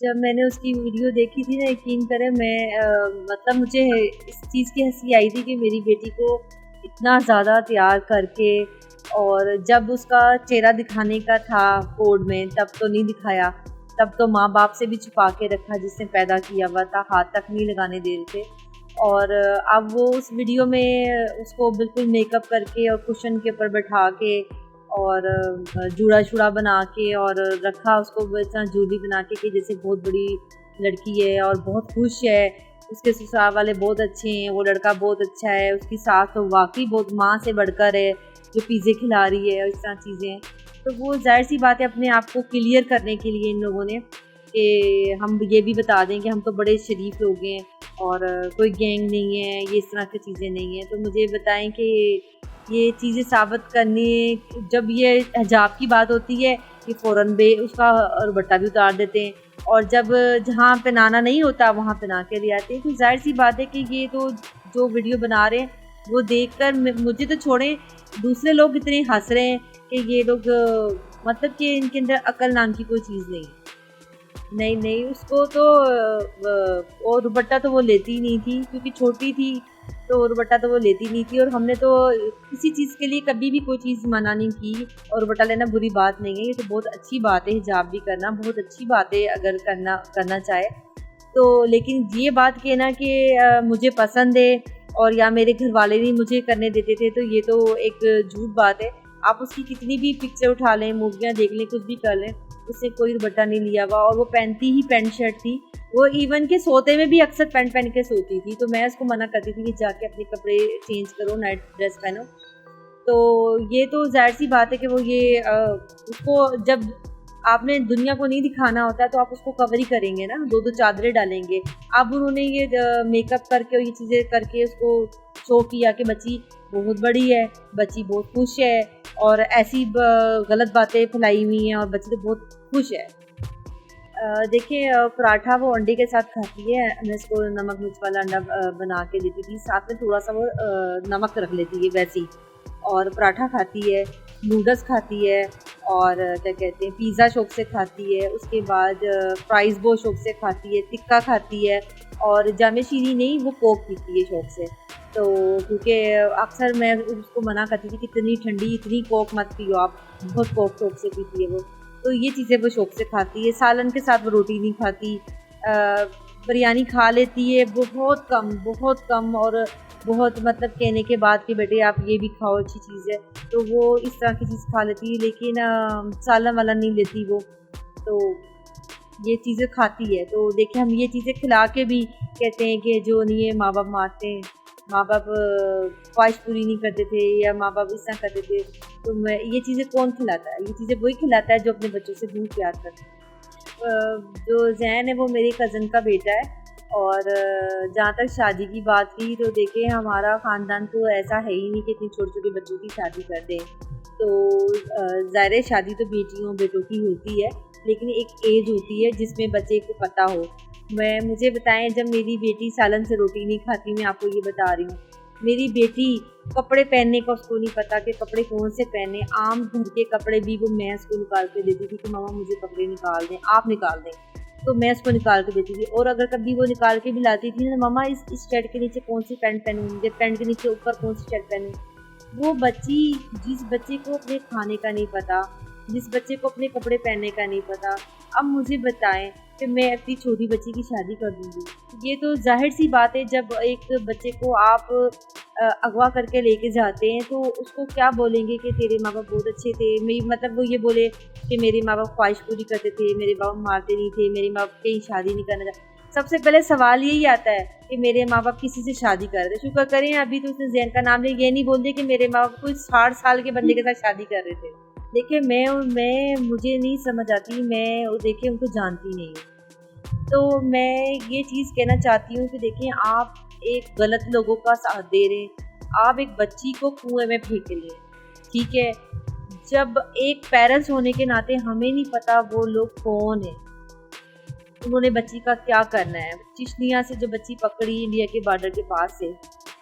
जब मैंने उसकी वीडियो देखी थी ना, यकीन करें मैं मतलब मुझे इस चीज़ की हँसी आई थी कि मेरी बेटी को इतना ज़्यादा तैयार करके, और जब उसका चेहरा दिखाने का था कोड में तब तो नहीं दिखाया, तब तो माँ बाप से भी छुपा के रखा जिसने पैदा किया हुआ था, हाथ तक नहीं लगाने दे रहे थे। और अब वो उस वीडियो में उसको बिल्कुल मेकअप करके और कुशन के ऊपर बैठा के और जूड़ा शूड़ा बना के और रखा उसको इतना जूली बना के जैसे बहुत बड़ी लड़की है और बहुत खुश है। उसके ससुराल वाले बहुत अच्छे हैं, वो लड़का बहुत अच्छा है, उसकी सास तो वाकई बहुत माँ से बढ़कर है जो पिज़्ज़े खिला रही है और इस तरह चीज़ें। तो वो ज़ाहिर सी बात है अपने आप को क्लियर करने के लिए इन लोगों ने कि हम ये भी बता दें कि हम तो बड़े शरीफ लोग हैं और कोई गैंग नहीं है, ये इस तरह की चीज़ें नहीं हैं। तो मुझे बताएं कि ये चीज़ें साबित करनी, जब ये हिजाब की बात होती है कि फ़ौरन बे उसका दुपट्टा भी उतार देते हैं, और जब जहाँ पहनाना नहीं होता वहाँ पहना के ले आते हैं। तो ज़ाहिर सी बात है कि ये तो जो वीडियो बना रहे हैं वो देखकर मुझे तो छोड़ें, दूसरे लोग इतने हंस रहे हैं कि ये लोग मतलब कि इनके अंदर अक्ल नाम की कोई चीज़ नहीं है। नहीं, नहीं, उसको तो वो दुपट्टा तो वो लेती ही नहीं थी क्योंकि छोटी थी, तो दुपट्टा तो वो लेती नहीं थी, और हमने तो किसी चीज़ के लिए कभी भी कोई चीज़ मना नहीं की, और दुपट्टा लेना बुरी बात नहीं है, ये तो बहुत अच्छी बात है, हिजाब भी करना बहुत अच्छी बात है अगर करना चाहे। तो लेकिन ये बात कहना कि मुझे पसंद है और या मेरे घर वाले नहीं मुझे करने देते थे, तो ये तो एक झूठ बात है। आप उसकी कितनी भी पिक्चर उठा लें, मूवियाँ देख लें, कुछ भी कर लें, उसने कोई दुपट्टा नहीं लिया हुआ, और वो पहनती ही पैंट शर्ट थी। वो इवन के सोते में भी अक्सर पैंट पहन के सोती थी, तो मैं उसको मना करती थी कि जाके अपने कपड़े चेंज करो, नाइट ड्रेस पहनो। तो ये तो ज़ाहिर सी बात है कि वो ये उसको जब आपने दुनिया को नहीं दिखाना होता तो आप उसको कवर ही करेंगे ना, 2-2 चादरें डालेंगे। अब उन्होंने ये मेकअप करके और ये चीज़ें करके उसको शो किया कि बच्ची बहुत बड़ी है, बच्ची बहुत खुश है, और ऐसी गलत बातें फैलाई हुई हैं और बच्ची तो बहुत खुश है। देखिए पराठा वो अंडे के साथ खाती है, मैं इसको नमक मिर्च वाला अंडा बना के देती थी, साथ में थोड़ा-सा वो नमक रख लेती है वैसे ही, और पराठा खाती है, नूडल्स खाती है, और क्या कहते हैं पिज़्ज़ा शौक से खाती है, उसके बाद फ्राइज़ बहुत शौक से खाती है, टिक्का खाती है, और जामे शीरी नहीं, वो कोक पीती है शौक से। तो क्योंकि अक्सर मैं उसको मना करती थी कि इतनी ठंडी इतनी कोक मत पियो आप, बहुत कोक शौक से पीती है वो। तो ये चीज़ें वो शौक से खाती है, सालन के साथ वो रोटी नहीं खाती। बिरयानी खा लेती है बहुत कम, और बहुत मतलब कहने के बाद कि बेटे आप ये भी खाओ, अच्छी चीज़ है, तो वो इस तरह की चीज़ खा लेती है, लेकिन सालन वाला नहीं लेती वो। तो ये चीज़ें खाती है, तो देखिए हम ये चीज़ें खिला के भी कहते हैं कि जो नहीं है माँ-बाप मारते हैं, माँ-बाप ख्वाहिश पूरी नहीं करते थे या माँ-बाप इस तरह करते थे, तो मैं ये चीज़ें कौन खिलाता है? ये चीज़ें वही खिलाता है जो अपने बच्चों से बहुत प्यार करता है। जो ज़ैन है वो मेरी कज़न का बेटा है, और जहाँ तक शादी की बात की तो देखिए हमारा ख़ानदान तो ऐसा है ही नहीं कि इतनी छोटे-छोटे बच्चों की शादी कर दें। तो ज़ाहिर है शादी तो बेटियों बेटों की होती है, लेकिन एक एज होती है जिसमें बच्चे को पता हो। मुझे बताएं, जब मेरी बेटी सालन से रोटी नहीं खाती, मैं आपको ये बता रही हूँ, मेरी बेटी कपड़े पहनने का उसको नहीं पता कि कपड़े कौन से पहने, आम घर के कपड़े भी वो मैं उसको निकाल के देती थी कि मामा मुझे कपड़े निकाल दें, आप निकाल दें, तो मैं उसको निकाल के देती थी। और अगर कभी वो निकाल के भी लाती थी ना, मामा इस शर्ट के नीचे कौन सी पैंट पहनूँ, या पैंट के नीचे ऊपर कौन सी शर्ट पहनूँ। वो बच्ची, जिस बच्चे को अपने खाने का नहीं पता, जिस बच्चे को अपने कपड़े पहनने का नहीं पता, अब मुझे बताएं कि मैं अपनी छोटी बच्ची की शादी कर दूँगी। ये तो ज़ाहिर सी बात है, जब एक बच्चे को आप अगवा करके लेके जाते हैं तो उसको क्या बोलेंगे कि तेरे माँ बाप बहुत अच्छे थे, मतलब वो ये बोले कि मेरे माँ बाप ख्वाहिश पूरी करते थे, मेरे बाप मारते नहीं थे, मेरे माँ बाप कहीं शादी नहीं करना चाहते। सबसे पहले सवाल यही आता है कि मेरे माँ बाप किसी से शादी कर रहे थे। शुक्र करें अभी तो उसने ज़ैन का नाम लिया, ये नहीं बोलते कि मेरे माँ बाप कोई 60 साल के बंदे के साथ शादी कर रहे थे। देखिए मुझे नहीं समझ आती, मैं देखिए उनको जानती नहीं हूँ। तो मैं ये चीज़ कहना चाहती हूँ कि देखिए आप एक गलत लोगों का साथ दे रहे हैं, आप एक बच्ची को कुएं में फेंक रही हैं, ठीक है। जब एक पेरेंट्स होने के नाते हमें नहीं पता वो लोग कौन है, उन्होंने बच्ची का क्या करना है। चिचनिया से जो बच्ची पकड़ी इंडिया के बॉर्डर के पास से,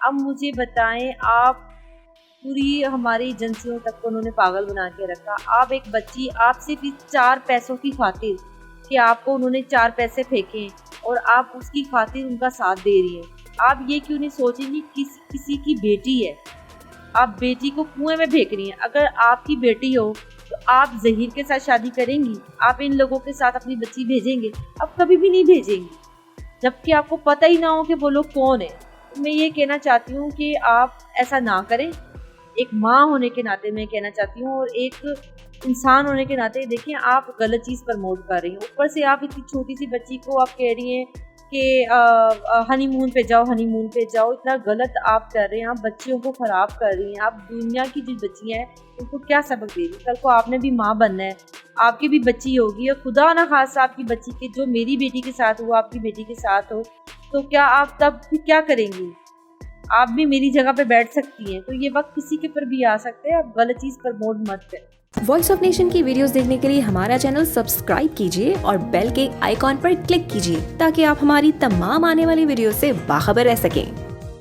अब मुझे बताएं, आप पूरी हमारी एजेंसियों तक को उन्होंने पागल बना के रखा। आप एक बच्ची, आप सिर्फ इस 4 पैसों की खातिर कि आपको उन्होंने 4 पैसे फेंके और आप उसकी खातिर उनका साथ दे रही हैं। आप ये क्यों नहीं सोचेंगी किसी की बेटी है, आप बेटी को कुएं में फेंक रही हैं। अगर आपकी बेटी हो तो आप ज़हीर के साथ शादी करेंगी? आप इन लोगों के साथ अपनी बच्ची भेजेंगे? आप कभी भी नहीं भेजेंगी, जबकि आपको पता ही ना हो कि वो लोग कौन है। मैं ये कहना चाहती हूँ कि आप ऐसा ना करें। एक माँ होने के नाते मैं कहना चाहती हूँ और एक इंसान होने के नाते देखिए आप गलत चीज़ प्रमोट कर रही हैं। ऊपर से आप इतनी छोटी सी बच्ची को आप कह रही हैं कि हनीमून पे जाओ, हनीमून पे जाओ। इतना गलत आप कर रहे हैं, आप बच्चियों को ख़राब कर रही हैं। आप दुनिया की जो बच्चियाँ हैं उनको क्या सबक दे रही हैं? कल को आपने भी माँ बनना है, आपकी भी बच्ची होगी और खुदा ना खास्ता आपकी बच्ची के जो मेरी बेटी के साथ हुआ आपकी बेटी के साथ हो, तो क्या आप तब फिर क्या करेंगी? आप भी मेरी जगह पे बैठ सकती हैं। तो ये वक्त किसी के पर भी आ सकते हैं। आप गलत चीज़ प्रमोट मत करें। वॉइस ऑफ नेशन की वीडियोस देखने के लिए हमारा चैनल सब्सक्राइब कीजिए और बेल के आइकॉन पर क्लिक कीजिए ताकि आप हमारी तमाम आने वाली वीडियो से बाखबर रह सकें।